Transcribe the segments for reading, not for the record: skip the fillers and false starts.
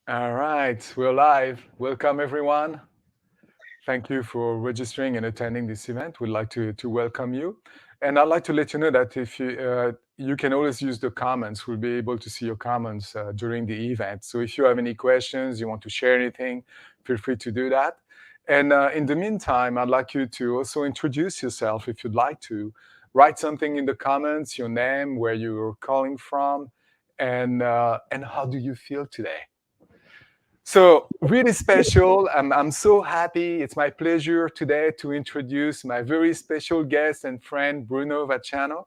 All right, we're live. Welcome, everyone. Thank you for registering and attending this event. We'd like to welcome you. And I'd like to let you know that if you can always use the comments. We'll be able to see your comments during the event. So if you have any questions, you want to share anything, feel free to do that. And in the meantime, I'd like you to also introduce yourself if you'd like to. Write something in the comments, your name, where you're calling from, and how do you feel today? So, really special. I'm so happy. It's my pleasure today to introduce my very special guest and friend, Bruno Vacciano.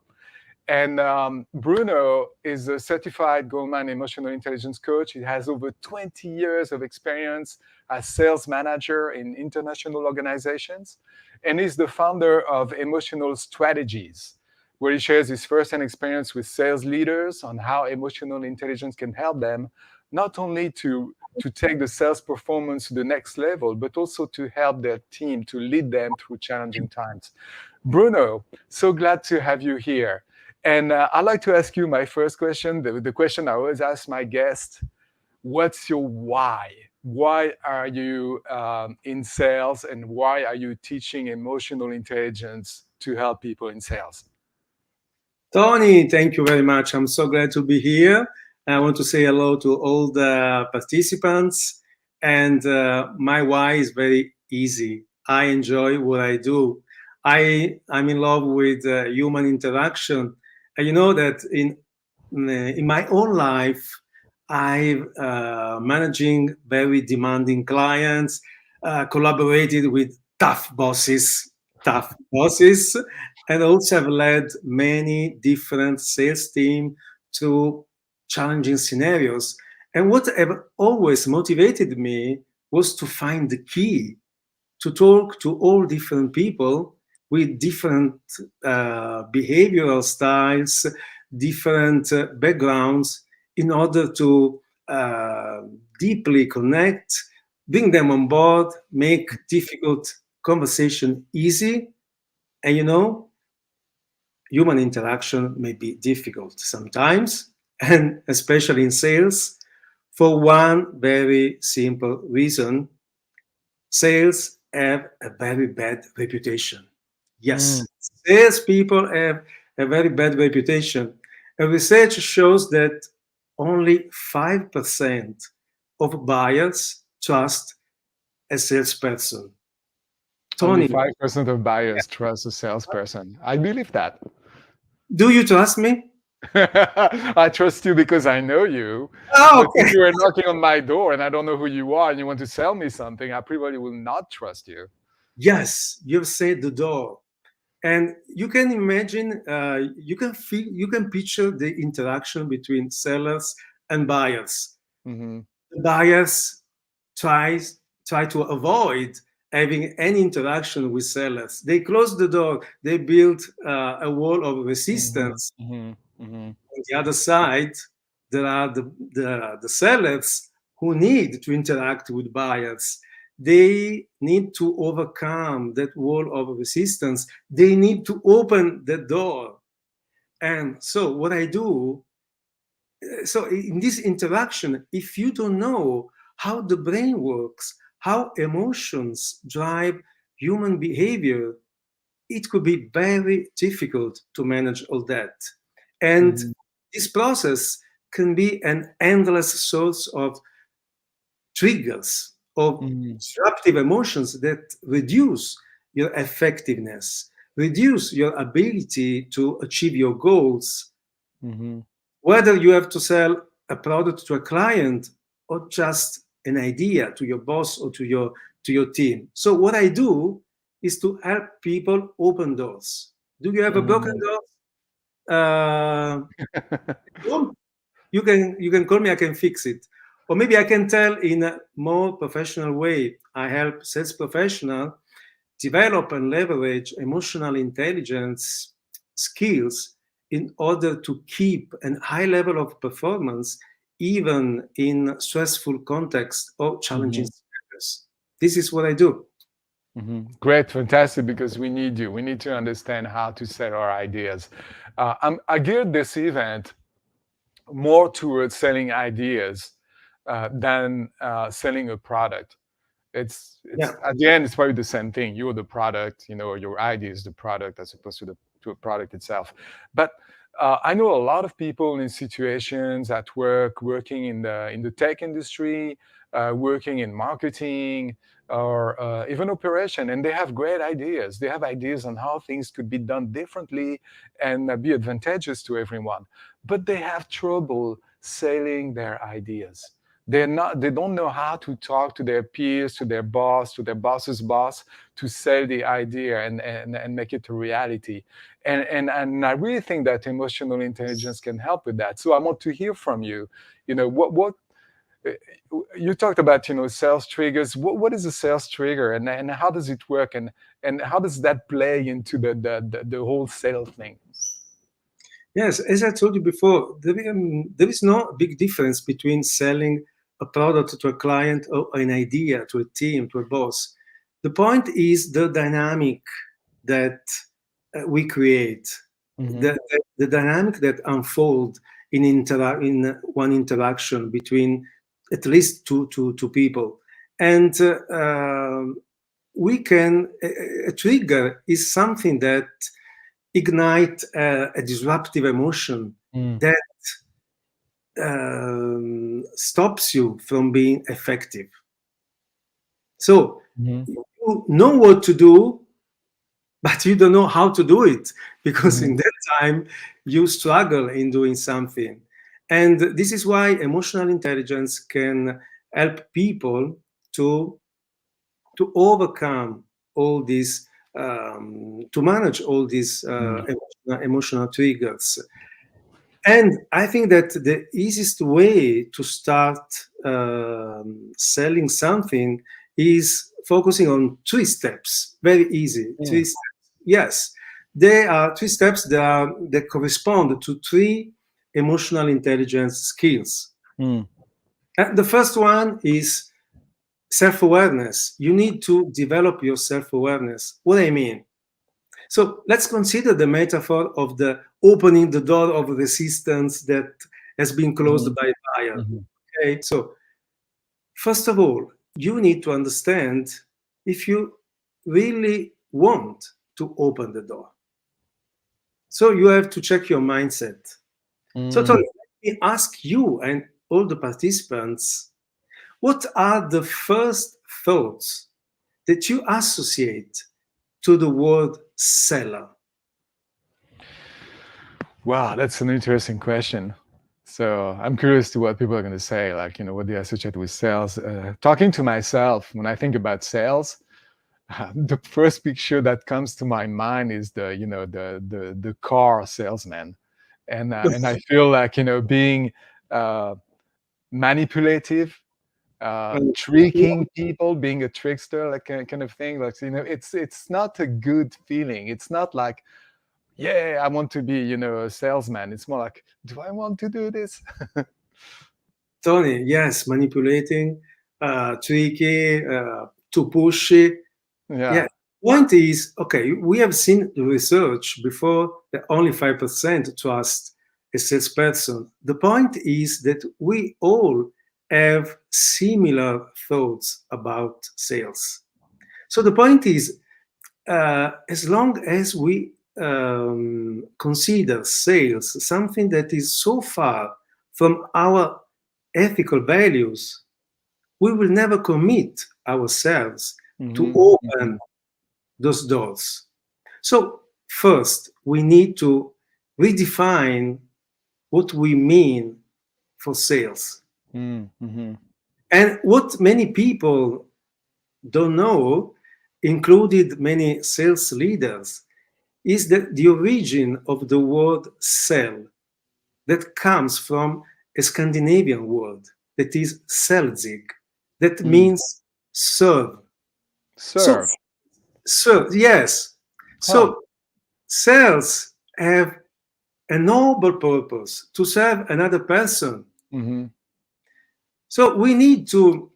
And Bruno is a certified Goleman Emotional Intelligence coach. He has over 20 years of experience as sales manager in international organizations. And he's the founder of Emotional Strategies, where he shares his firsthand experience with sales leaders on how emotional intelligence can help them not only to take the sales performance to the next level, but also to help their team to lead them through challenging times. Bruno, so glad to have you here. And I'd like to ask you my first question, the question I always ask my guests. What's your why? Why are you in sales, and why are you teaching emotional intelligence to help people in sales? Tony, thank you very much. I'm so glad to be here. I want to say hello to all the participants. And my why is very easy. I enjoy what I do. I'm in love with human interaction. And you know that in my own life, I've managing very demanding clients, collaborated with tough bosses, and also have led many different sales teams through challenging scenarios. And what have always motivated me was to find the key to talk to all different people with different behavioral styles, different backgrounds, in order to uh, deeply connect, bring them on board, make difficult conversation easy. And you know, human interaction may be difficult sometimes, and especially in sales, for one very simple reason: sales have a very bad reputation. Mm. Yes, salespeople have a very bad reputation. And research shows that only 5% of buyers trust a salesperson. Only Tony, 5% of buyers trust a salesperson. I believe that. do you trust me? I trust you because I know you. Oh, But if okay. you were knocking on my door and I don't know who you are and you want to sell me something, I probably will not trust you. Yes, you've said the door. And you can imagine, you can feel, you can picture the interaction between sellers and buyers. Hmm. The buyers tries try to avoid having any interaction with sellers. They close the door. They build a wall of Hmm. resistance. Hmm. Hmm. On the other side, there are the sellers who need to interact with buyers. They need to overcome that wall of resistance. They need to open the door. And so, what I do, so in this interaction, if you don't know how the brain works, how emotions drive human behavior, it could be very difficult to manage all that. And Hmm. this process can be an endless source of triggers, of Hmm. disruptive emotions that reduce your effectiveness, reduce your ability to achieve your goals, Hmm. whether you have to sell a product to a client or just an idea to your boss or to your team. So what I do is to help people open doors. Do you have a broken Hmm. door? Well, you can call me. I can fix it, or maybe I can tell in a more professional way. I help sales professional develop and leverage emotional intelligence skills in order to keep a high level of performance even in stressful context or challenging Hmm. scenarios. This is what I do. Hmm. Great, fantastic, because we need you. We need to understand how to set our ideas. I geared this event more towards selling ideas than selling a product. It's Yeah. at the end, it's probably the same thing. You're the product, your idea is the product as opposed to a product itself. But I know a lot of people in situations at work, working in the tech industry, working in marketing, or even operation, and they have great ideas. They have ideas on how things could be done differently and be advantageous to everyone. But they have trouble selling their ideas. They don't know how to talk to their peers, to their boss, to their boss's boss, to sell the idea and make it a reality. And I really think that emotional intelligence can help with that. So I want to hear from you. What uh, you talked about, sales triggers. What is a sales trigger, and how does it work, and how does that play into the whole sale thing? Yes, as I told you before, there is no big difference between selling a product to a client or an idea to a team, to a boss. The point is the dynamic that we create, Mm-hmm. the dynamic that unfold in one interaction between at least two people. And we can, a trigger is something that ignite a disruptive emotion that stops you from being effective. So Mm-hmm. you know what to do, but you don't know how to do it because Mm-hmm. in that time you struggle in doing something. And this is why emotional intelligence can help people to to overcome all these to manage all these emotional triggers. And I think that the easiest way to start selling something is focusing on three steps. Very easy. Three Mm-hmm. steps. Yes, there are three steps that correspond to three emotional intelligence skills. Mm-hmm. And the first one is self-awareness. You need to develop your self-awareness. What I mean? So let's consider the metaphor of the opening the door of resistance that has been closed by fire. Mm-hmm. Okay, so first of all, you need to understand if you really want to open the door. So you have to check your mindset. So Tony, Mm-hmm. let me ask you and all the participants, what are the first thoughts that you associate to the word seller? Wow, that's an interesting question. So I'm curious to what people are going to say, like, what they associate with sales. Talking to myself, when I think about sales, the first picture that comes to my mind is the car salesman, and I feel like being uh, manipulative, And tricking people, being a trickster, like kind of thing. Like it's not a good feeling. It's not like, yeah, I want to be, a salesman. It's more like, do I want to do this? Tony, yes, manipulating, tricky, too pushy. Yeah. Yeah. Point is, okay, we have seen the research before that only 5% trust a salesperson. The point is that we all have similar thoughts about sales. So the point is, as long as we consider sales something that is so far from our ethical values, we will never commit ourselves to Hmm. Hmm. open those doors. So, first, we need to redefine what we mean for sales. Mm-hmm. And what many people don't know, included many sales leaders, is that the origin of the word sell that comes from a Scandinavian word that is selzig, that Mm. means serve. So, Serve. serve, yes. Huh. So, sales have a noble purpose to serve another person. Mm-hmm. So, we need to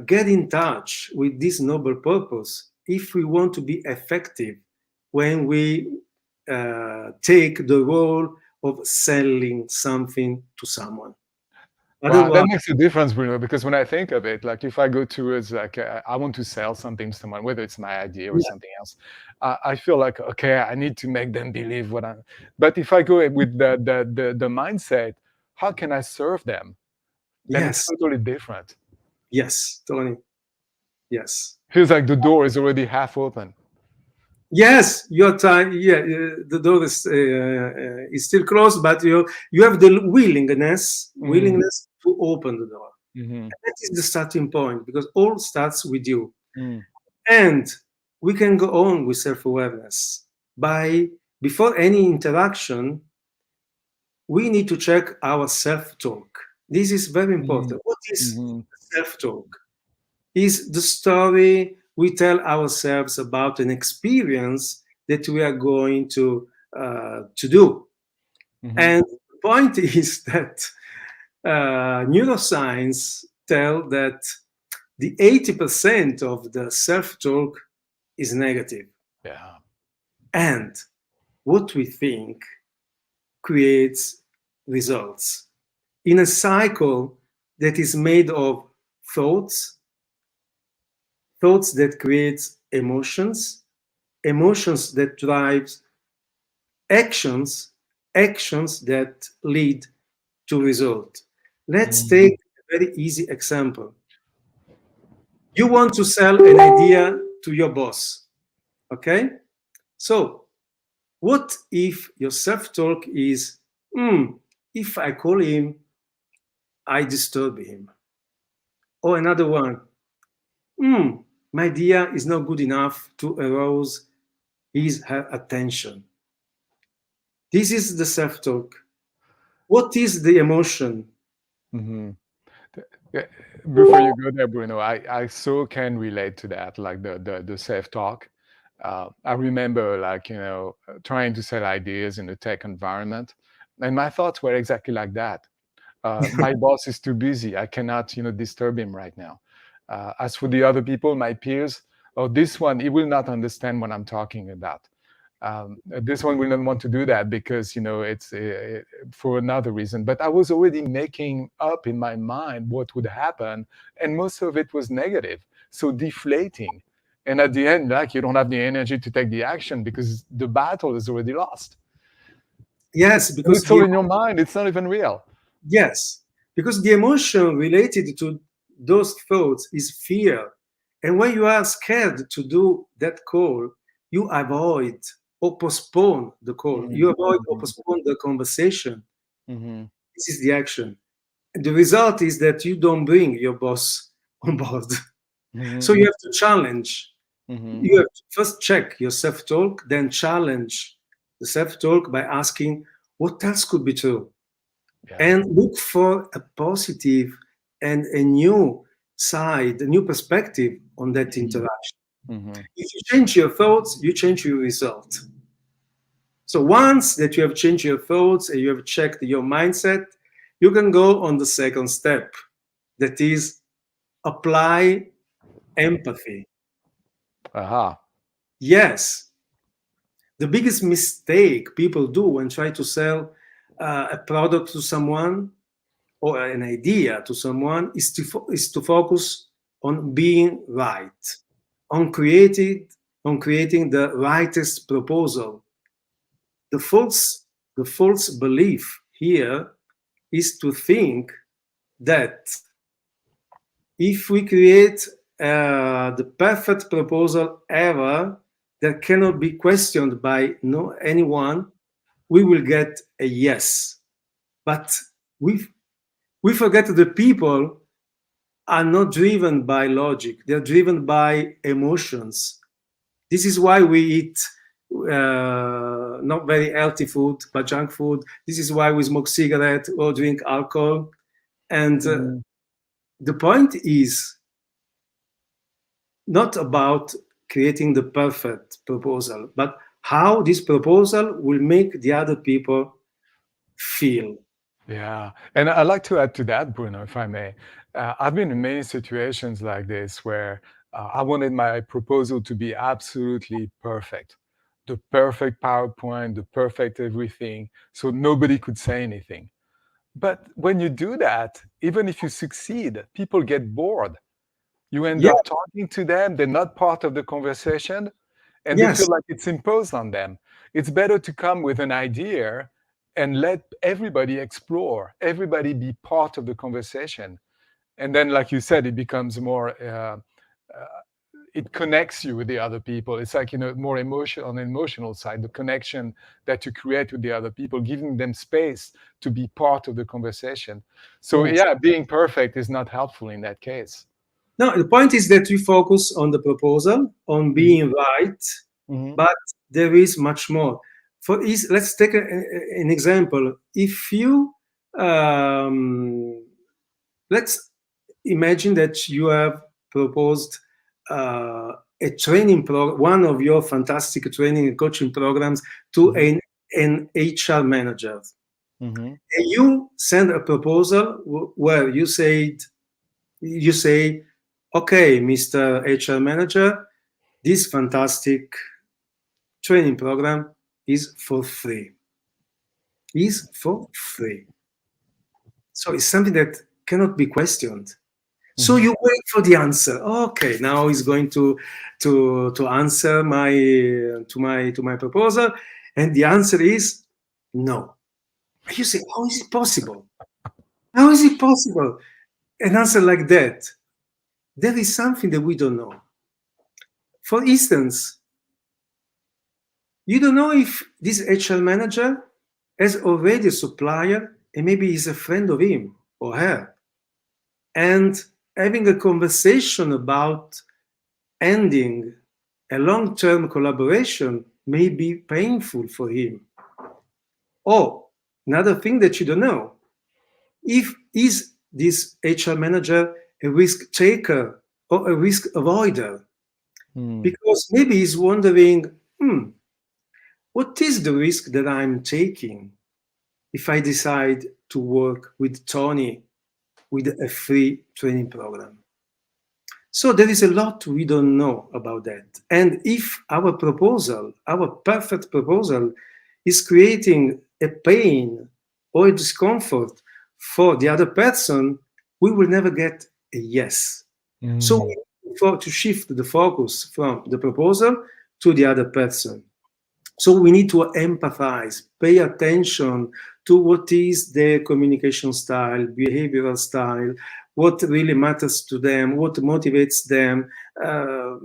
get in touch with this noble purpose if we want to be effective when we take the role of selling something to someone. Wow, that Otherwise, makes a difference, Bruno, because when I think of it, like if I go towards like I want to sell something to someone, whether it's my idea or yeah, something else, I feel like okay, I need to make them believe what I'm. But if I go with the mindset, how can I serve them? Then it's yes, totally different. yes, Tony, yes. Feels like the door is already half open. Yes, your time. Yeah, the door is still closed, but you have the Mm, willingness to open the door. hmm That is the starting point because all starts with you. mm, And we can go on with self-awareness by before any interaction, we need to check our self-talk. This is very mm, important. What is hmm self-talk? Is the story we tell ourselves about an experience that we are going to do. hmm And the point is that neuroscience tell that the 80% of the self-talk is negative. Yeah. And what we think creates results in a cycle that is made of thoughts, thoughts that creates emotions, emotions that drives actions, actions that lead to result. Let's Mm, take a very easy example. You want to sell an idea to your boss, okay? So, what if your self-talk is, if I call him, I disturb him? Or another one, my idea is not good enough to arouse her attention. This is the self-talk. What is the emotion? hmm Yeah, before you go there, Bruno, I so can relate to that, like the self-talk. I remember like, trying to sell ideas in the tech environment, and my thoughts were exactly like that. My boss is too busy. I cannot, disturb him right now. As for the other people, my peers, oh, this one, he will not understand what I'm talking about. This one will not want to do that because it's for another reason. But I was already making up in my mind what would happen, and most of it was negative, so deflating. And at the end, like you don't have the energy to take the action because the battle is already lost, Yes, and because it's all in your mind. It's not even real. yes, because the emotion related to those thoughts is fear. And when you are scared to do that call, you avoid or postpone the call. Mm-hmm. You avoid or Mm-hmm. postpone the conversation. Mm-hmm. This is the action. The result is that you don't bring your boss on board. Mm-hmm. So you have to challenge. Mm-hmm. You have to first check your self talk, then challenge the self talk by asking, what else could be true? Yeah. And look for a positive and a new side, a new perspective on that Mm-hmm. interaction. Mm-hmm. If you change your thoughts, you change your result. So once that you have changed your thoughts and you have checked your mindset, you can go on the second step, that is apply empathy. Aha. Yes, the biggest mistake people do when try to sell a product to someone or an idea to someone is to focus on being right, on creating the rightest proposal. The false belief here is to think that if we create the perfect proposal ever that cannot be questioned by no anyone, we will get a yes. But we we forget that the people are not driven by logic, they're driven by emotions. This is why we eat not very healthy food but junk food. This is why we smoke cigarette or drink alcohol. And Mm-hmm. the point is not about creating the perfect proposal, but how this proposal will make the other people feel. Yeah, and I'd like to add to that, Bruno, if I may. I've been in many situations like this where I wanted my proposal to be absolutely perfect, the perfect PowerPoint, the perfect everything, so nobody could say anything. But when you do that, even if you succeed, people get bored. You end Yeah, up talking to them, they're not part of the conversation, and they feel yes. like it's imposed on them. It's better to come with an idea and let everybody explore, everybody be part of the conversation. And then, like you said, it becomes more, it connects you with the other people. It's like, more emotional on the emotional side, the connection that you create with the other people, giving them space to be part of the conversation. So, Yes. yeah, being perfect is not helpful in that case. No, the point is that we focus on the proposal, on Mhm. being right, Mhm. but there is much more. Let's take an example. If you um, let's imagine that you have proposed a training one of your fantastic training and coaching programs to Mhm. an HR manager. Mhm. And you send a proposal where you say, okay, Mr. HR manager, this fantastic training program is for free. Is for free. So it's something that cannot be questioned. So Mhm. you wait for the answer. Okay, now he's going to answer my proposal, and the answer is no. You say, how is it possible? How is it possible? An answer like that. There is something that we don't know. For instance, you don't know if this HR manager has already a supplier and maybe he's a friend of him or her. And having a conversation about ending a long term collaboration may be painful for him. Or another thing that you don't know, if is this HR manager a risk taker or a risk avoider? Mm. Because maybe he's wondering, what is the risk that I'm taking if I decide to work with Tony with a free training program? So there is a lot we don't know about that. And if our proposal, our perfect proposal, is creating a pain or a discomfort for the other person, we will never get a yes. So Mm. we need to shift the focus from the proposal to the other person. So we need to empathize, pay attention to what is their communication style, behavioral style, what really matters to them, what motivates them. Uh,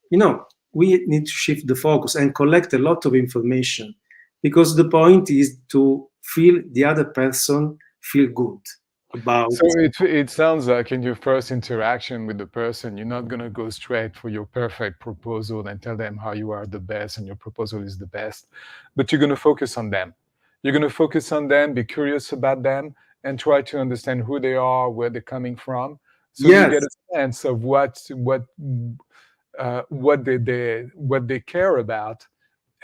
you know, we need to shift the focus and collect a lot of information because the point is to feel the other person feel good about. So it sounds like in your first interaction with the person, you're not gonna go straight for your perfect proposal and tell them how you are the best and your proposal is the best, but you're gonna focus on them. You're gonna focus on them, be curious about them, and try to understand who they are, where they're coming from, so you Yes, get a sense of what they care about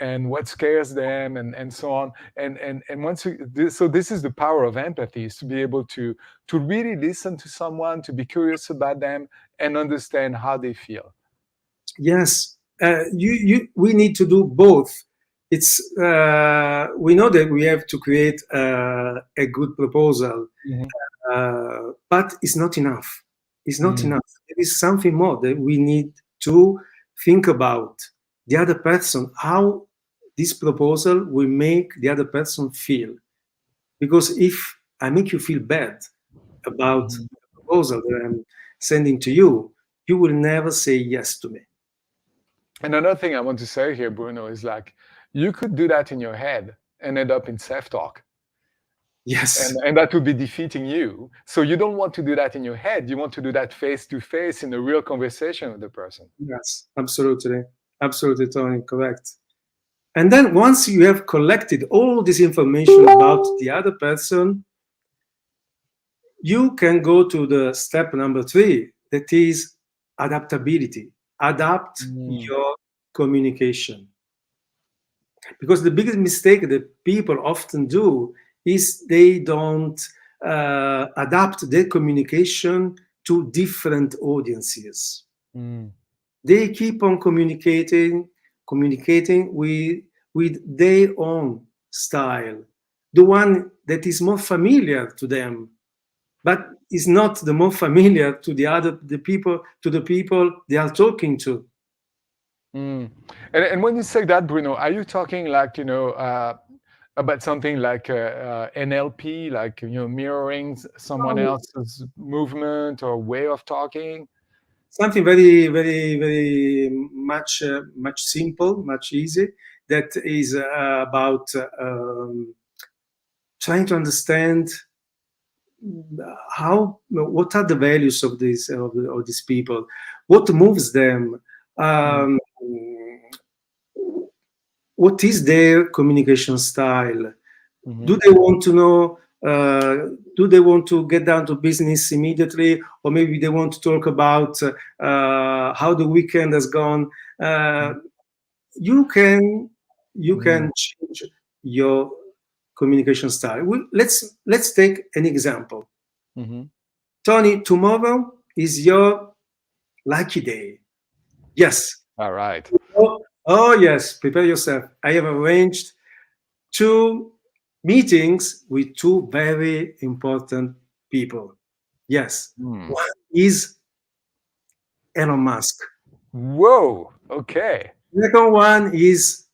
and what scares them and so on. And once so this is the power of empathy, is to be able to really listen to someone, to be curious about them and understand how they feel. yes. We need to do both. We know that we have to create a good proposal, Mhm. but it's not enough. It's not Mm. enough. There is something more that we need to think about the other person, how this proposal will make the other person feel. Because if I make you feel bad about Mhm. the proposal that I'm sending to you, you will never say yes to me. And another thing I want to say here, Bruno, is like you could do that in your head and end up in self-talk. Yes, And that would be defeating you. So you don't want to do that in your head. You want to do that face to face in a real conversation with the person. yes, absolutely. Absolutely, Tony, correct. And then once you have collected all this information about the other person, you can go to the step number 3, that is adaptability. Adapt Mm. your communication. Because the biggest mistake that people often do is they don't adapt their communication to different audiences. Mm. They keep on communicating with their own style, the one that is more familiar to them, but is not the more familiar to the people they are talking to. Mm. And when you say that, Bruno, are you talking like, about something like NLP, like, mirroring someone else's movement or way of talking? Something very, very, very much simple, much easy. That is about trying to understand what are the values of these people, what moves them, Mm, um, what is their communication style. mhm, Do they want to know? Do they want to get down to business immediately, or maybe they want to talk about how the weekend has gone? Uh, you can you mhm, can change your communication style. Let's take an example. mhm. Tony, tomorrow is your lucky day. Yes. All right. Oh yes, prepare yourself. I have arranged two meetings with two very important people. Yes. Mm. One is Elon Musk. Whoa. Okay. The second one is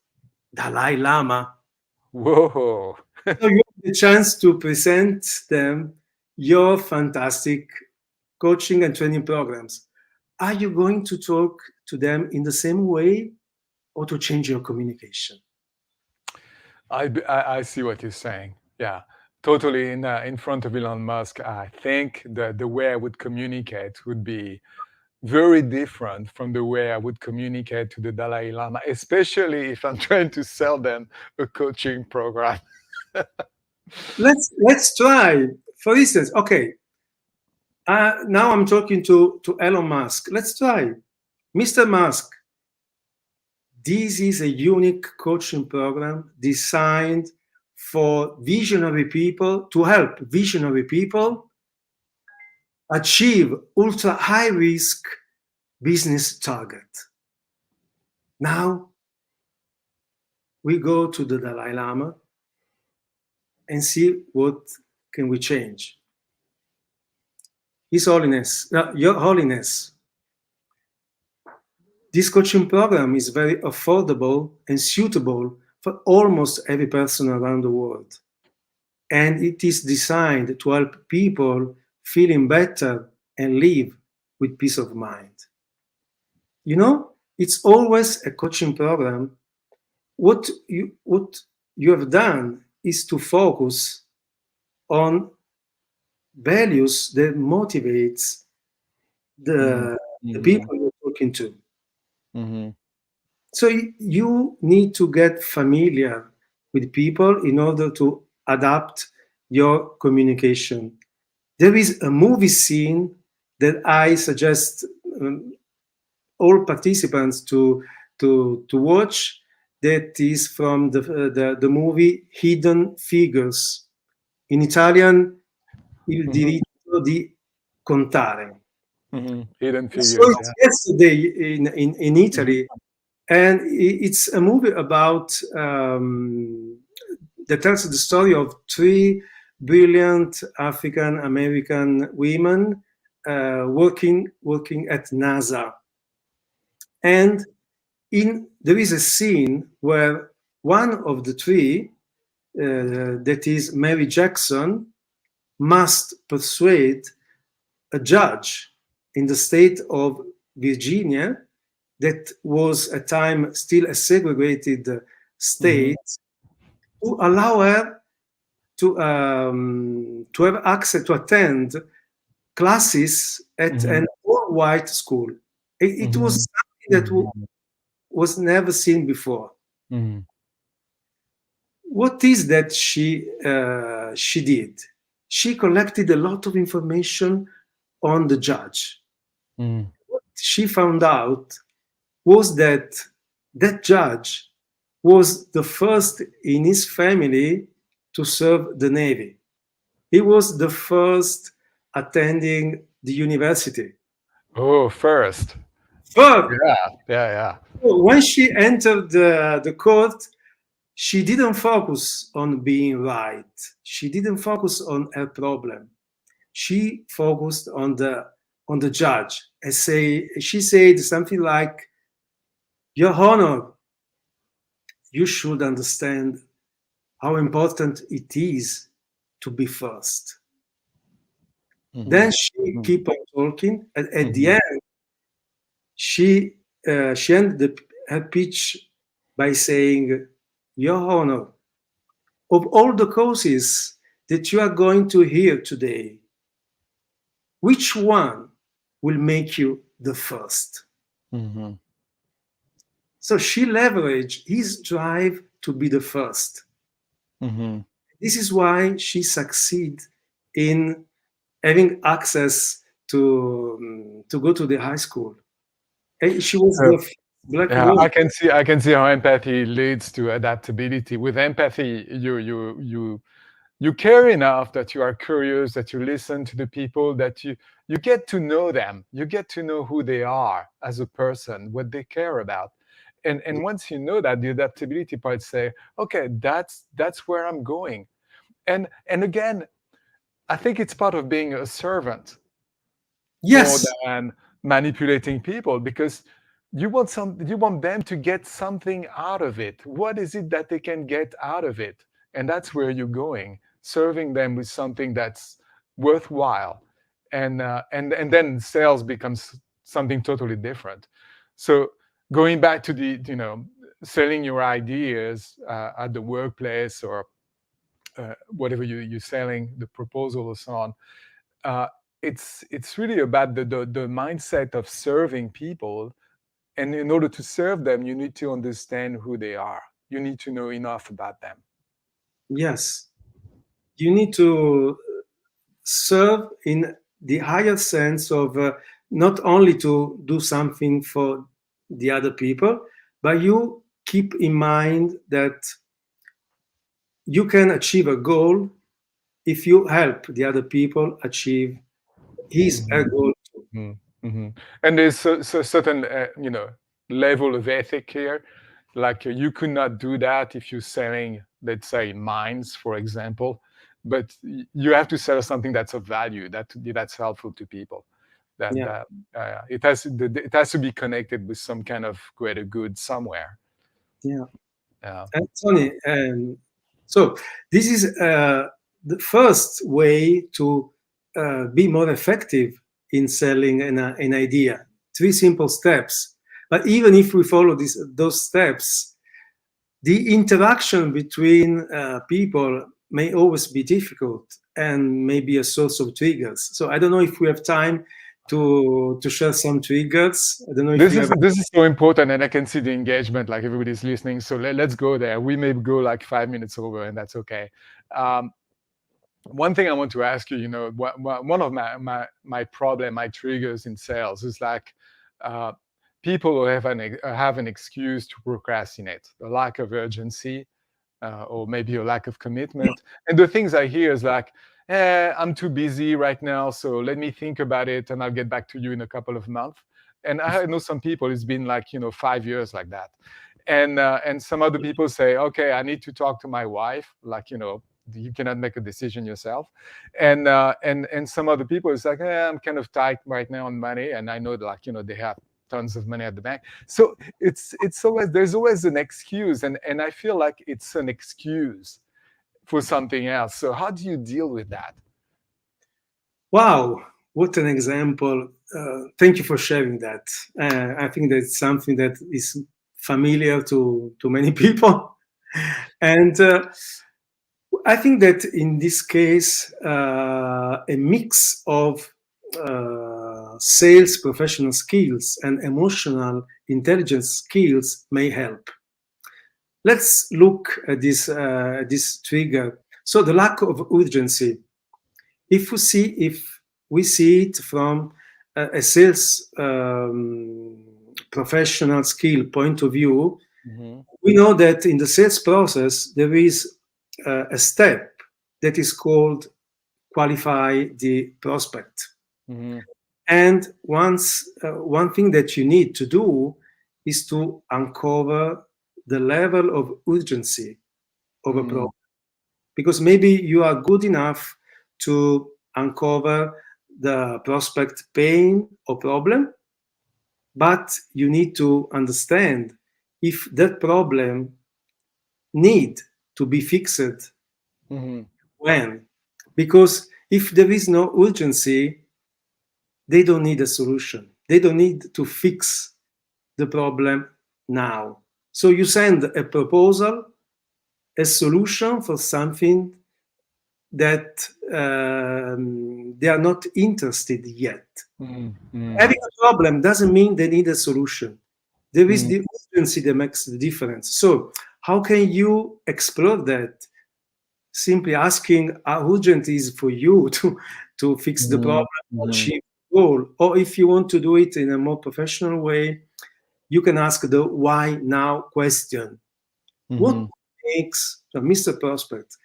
Dalai Lama. Whoa. So you have the chance to present them your fantastic coaching and training programs. Are you going to talk to them in the same way or to change your communication? I see what you're saying. Yeah, totally. In front of Elon Musk, I think that the way I would communicate would be very different from the way I would communicate to the Dalai Lama, especially if I'm trying to sell them a coaching program. Let's try. For instance, okay, now I'm talking to Elon Musk. Let's try. Mr. Musk, this is a unique coaching program designed for visionary people to help visionary people achieve ultra high risk business target. Now we go to the Dalai Lama and see what can we change. His Holiness, Your Holiness, this coaching program is very affordable and suitable for almost every person around the world. And it is designed to help people feeling better and live with peace of mind. You know, it's always a coaching program. What you have done is to focus on values that motivates Mhm, the mhm, people you're talking to. mhm, So you need to get familiar with people in order to adapt your communication. There is a movie scene that I suggest all participants to watch. That is from the movie Hidden Figures. In Italian, Il mhm, diritto di contare. mhm. Hidden I saw figures. it Yeah. yesterday in Mhm, Italy, and it's a movie about that tells the story of three brilliant African American women working at NASA. And there is a scene where one of the three, that is Mary Jackson, must persuade a judge in the state of Virginia, that was at time still a segregated mhm, state, to allow her to have access to attend classes at mhm, an all-white school. It was mhm, something that mhm, was never seen before. mhm, What is that she did? She collected a lot of information on the judge. mhm, What she found out was that that judge was the first in his family to serve the Navy. He was the first attending the university. Oh, first. But Yeah, yeah, yeah. when she entered the court, She didn't focus on being right. She didn't focus on her problem. She focused on the judge. And she said something like, "Your Honor, you should understand how important it is to be first." Mhm. Then she Mhm. keep on talking, and at the Mhm. end, she she ended her pitch by saying, "Your Honor, of all the causes that you are going to hear today, which one will make you the first?" Mhm. So she leveraged his drive to be the first. Mhm. This is why she succeed in having access to go to the high school. And she was So, the black yeah, woman. I can see how empathy leads to adaptability. With empathy, you care enough that you are curious, that you listen to the people, that you get to know them, you get to know who they are as a person, what they care about. And once you know that, the adaptability part say, okay, that's where I'm going. And again, I think it's part of being a servant more Yes, than manipulating people, because you want them to get something out of it. What is it that they can get out of it? And that's where you're going, serving them with something that's worthwhile. And then sales becomes something totally different. So going back to the, selling your ideas at the workplace, or whatever you're selling, the proposal or so on, uh, it's really about the mindset of serving people. And in order to serve them, you need to understand who they are. You need to know enough about them. yes. You need to serve in the higher sense of not only to do something for the other people, but you keep in mind that you can achieve a goal if you help the other people achieve his Mhm. her goal too. Mm-hmm. And there's a certain, level of ethic here. Like, you could not do that if you're selling, let's say, mines, for example. But you have to sell something that's of value, that's helpful to people. Yeah, That it has to be connected with some kind of greater good somewhere. yeah. Yeah. And Tony, so this is the first way to be more effective in selling an idea. Three simple steps. But even if we follow those steps, the interaction between people may always be difficult and may be a source of triggers. So I don't know if we have time to share some triggers. I don't know if This you is have. this is so important, and I can see the engagement, like everybody's listening. So let's go there. We may go like 5 minutes over, and that's okay. Um, One thing I want to ask you, one of my problem, my triggers in sales is like, uh, people who have an excuse to procrastinate, the lack of urgency, or maybe a lack of commitment. And the things I hear is like, I'm too busy right now, so let me think about it, and I'll get back to you in a couple of months. And I know some people, it's been like, 5 years like that. And some other people say, okay, I need to talk to my wife, like, you cannot make a decision yourself. And some other people, it's like, I'm kind of tight right now on money, and I know that, like, they have tons of money at the bank. So it's always, there's always an excuse, and I feel like it's an excuse for something else. So how do you deal with that? Wow, what an example. Thank you for sharing that. I think that's something that is familiar to many people. And I think that in this case, a mix of sales professional skills and emotional intelligence skills may help. Let's look at this trigger. So the lack of urgency. If we see it from a sales professional skill point of view, Mm-hmm. we know that in the sales process there is a step that is called qualify the prospect. Mm-hmm. And one thing that you need to do is to uncover the level of urgency. of a Mm, problem. Because maybe you are good enough to uncover the prospect pain or problem, but you need to understand if that problem need to be fixed mhm, when. Because if there is no urgency, they don't need a solution. They don't need to fix the problem now. So you send a proposal, a solution for something that they are not interested yet. mm, mm, Having a problem doesn't mean they need a solution. There is mm, the urgency that makes the difference. So, how can you explore that? Simply asking how urgent is for you to fix the mhm, problem or mhm, achieve the goal. Or if you want to do it in a more professional way, you can ask the why now question. What mhm, makes, Mr. Prospect,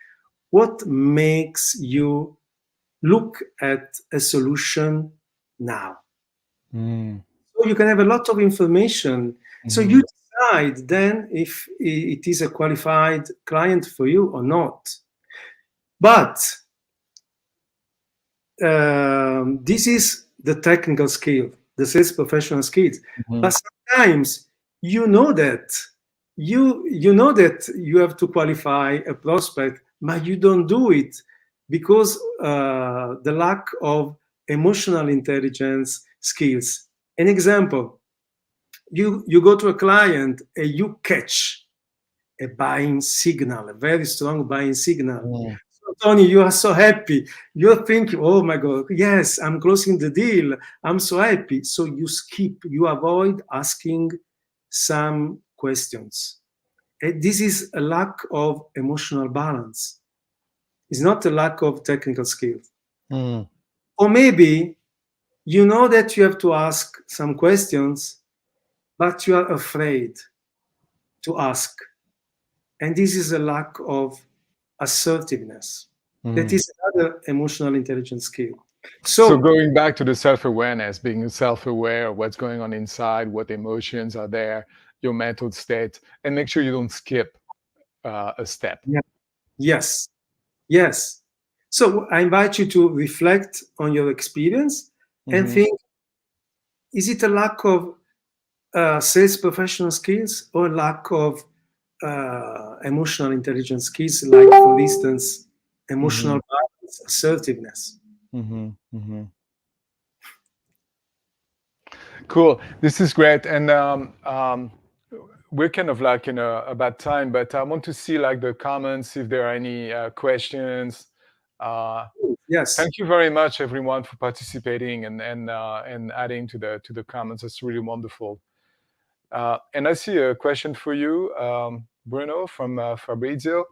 what makes you look at a solution now? mm, So you can have a lot of information. So you mhm, decide then if it is a qualified client for you or not. But this is the technical skill, the sales professional skills. mhm, But sometimes you know that you know that you have to qualify a prospect, but you don't do it because the lack of emotional intelligence skills. An example: you go to a client and you catch a buying signal, a very strong buying signal. mm, So, Tony, you are so happy. You're thinking, oh my God, yes, I'm closing the deal. I'm so happy. So you skip, you avoid asking some questions. And this is a lack of emotional balance. It's not a lack of technical skills. mm, Or maybe you know that you have to ask some questions, but you are afraid to ask. And this is a lack of assertiveness. That mm. is another emotional intelligence skill. So So, going back to the self-awareness, being self-aware of what's going on inside, what emotions are there, your mental state, and make sure you don't skip a step. yeah, yes, yes. So I invite you to reflect on your experience and Hmm. think, is it a lack of sales professional skills or lack of emotional intelligence skills, like, for instance, Hmm. emotional balance, assertiveness? Hmm. Hmm. Cool. This is great. And we're kind of like in a bad time, but I want to see like the comments if there are any questions. Uh, Yes. Thank you very much, everyone, for participating and adding to the comments. It's really wonderful. And I see a question for you, Bruno, from Fabrizio.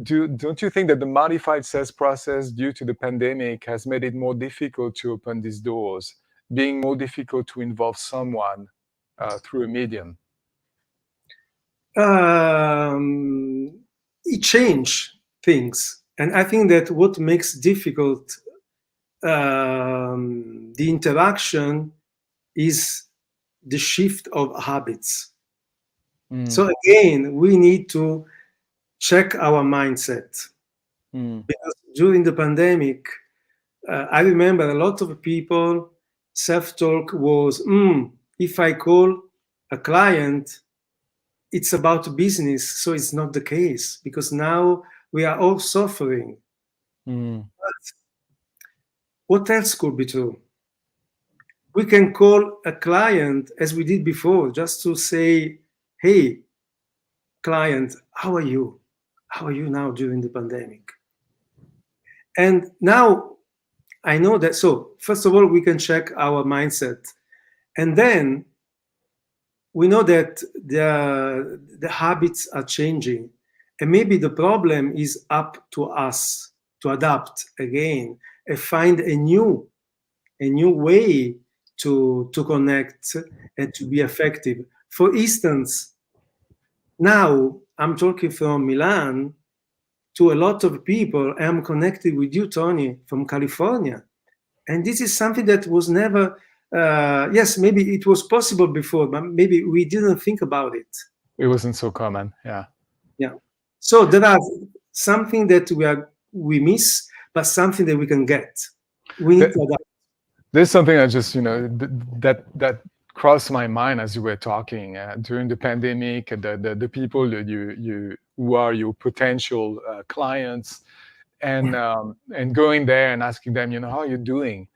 Don't you think that the modified sales process due to the pandemic has made it more difficult to open these doors, being more difficult to involve someone through a medium? um, it changed things. And I think that what makes difficult the interaction is the shift of habits. Mm, So again, we need to check our mindset, mm, because during the pandemic, I remember a lot of people self-talk was, if I call a client, it's about business. So it's not the case, because now we are all suffering. mm, What else could be true? We can call a client as we did before, just to say, hey, client, how are you? How are you now during the pandemic? And now I know that. So, first of all, we can check our mindset. And then we know that the habits are changing. And maybe the problem is up to us to adapt again and find a new way to connect and to be effective. For instance, now I'm talking from Milan to a lot of people. I'm connected with you, Tony, from California. And this is something that was never, yes, maybe it was possible before, but maybe we didn't think about it. it wasn't so common. Yeah. Yeah. So there are something that we miss, but something that we can get. We need Th- to adapt. There's something that just, that crossed my mind as you were talking during the pandemic. The people that you who are your potential clients, and going there and asking them, how are you doing?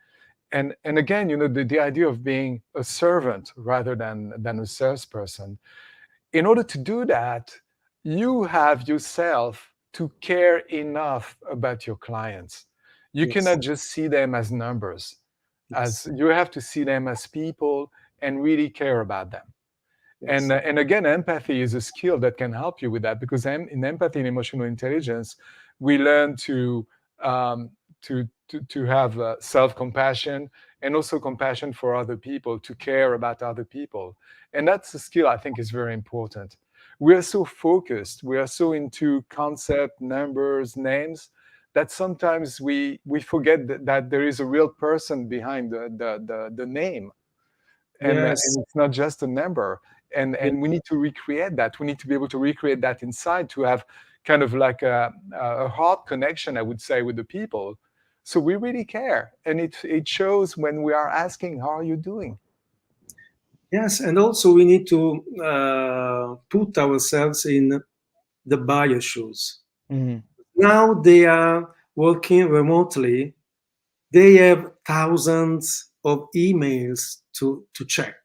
And again, the idea of being a servant rather than a salesperson. In order to do that, you have yourself to care enough about your clients. You Yes, cannot just see them as numbers, as yes, you have to see them as people and really care about them. And, yes, uh, and again, empathy is a skill that can help you with that, because in empathy and emotional intelligence, we learn um, to have self-compassion, and also compassion for other people, to care about other people. And that's a skill I think is very important. We are so focused, we are so into concept, numbers, names, that sometimes we forget that there is a real person behind the name, yes, and it's not just a number. and yes. and we need to recreate that. We need to be able to recreate that inside, to have kind of like a heart connection, I would say, with the people. So we really care, and it shows when we are asking, how are you doing? Yes, and also we need to put ourselves in the buyer shoes. Mm-hmm. Now they are working remotely. They have thousands of emails to check.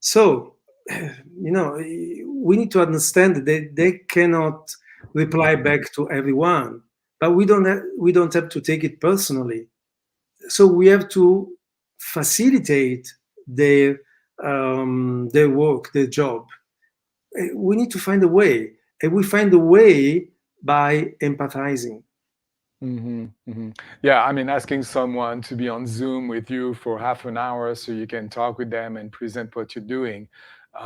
So, we need to understand that they cannot reply back to everyone, but we don't have to take it personally. So we have to facilitate their work, their job. We need to find a way, and we find a way by empathizing. Mm-hmm, mm-hmm. Yeah, I mean, asking someone to be on Zoom with you for half an hour so you can talk with them and present what you're doing,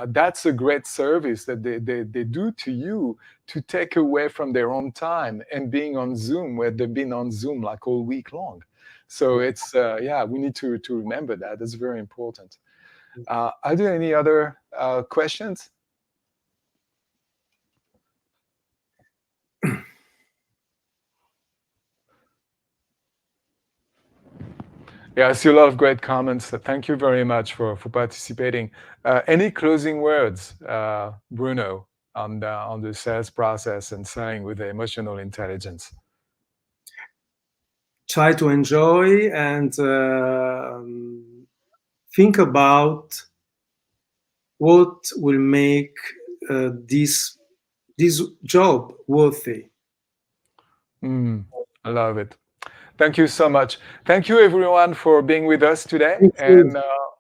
that's a great service that they do to you, to take away from their own time and being on Zoom, where they've been on Zoom like all week long. So it's, yeah, we need to remember that. That's very important. Are there any other questions? Yeah, I see a lot of great comments. Thank you very much for participating. Any closing words, Bruno, on the sales process and selling with the emotional intelligence? Try to enjoy and think about what will make this job worthy. Mm, I love it. Thank you so much. Thank you, everyone, for being with us today, Thank you. and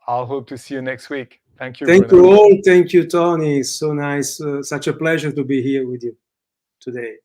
I'll hope to see you next week. Thank you, Thank Bruno. you all. Thank you, Tony. So nice. Such a pleasure to be here with you today.